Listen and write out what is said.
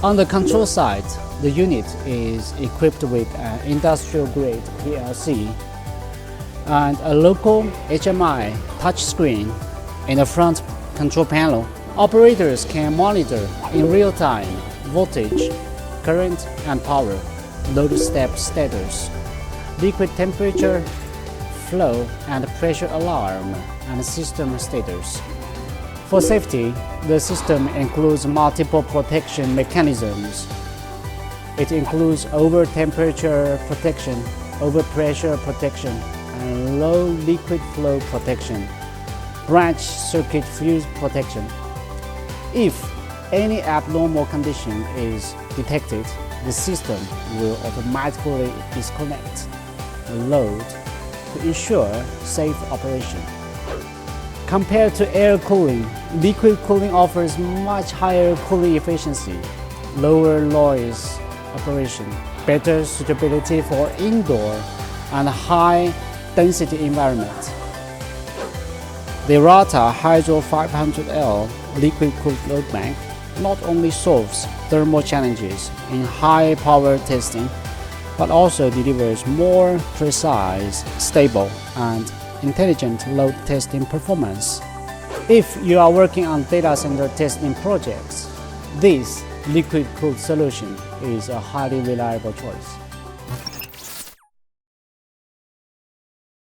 On the control side, the unit is equipped with an industrial-grade PLC and a local HMI touchscreen in the front control panel. Operators can monitor in real time voltage, current and power, load step status, liquid temperature, flow and pressure alarm, and system status. For safety, the system includes multiple protection mechanisms. It includes over-temperature protection, over-pressure protection, and low liquid flow protection, branch circuit fuse protection. If any abnormal condition is detected, the system will automatically disconnect the load to ensure safe operation. Compared to air cooling, liquid cooling offers much higher cooling efficiency, lower noise operation, better suitability for indoor and high-density environment. The Rata Hydro 500L liquid-cooled load bank not only solves thermal challenges in high-power testing, but also delivers more precise, stable, and intelligent load testing performance. If you are working on data center testing projects, this liquid-cooled solution is a highly reliable choice.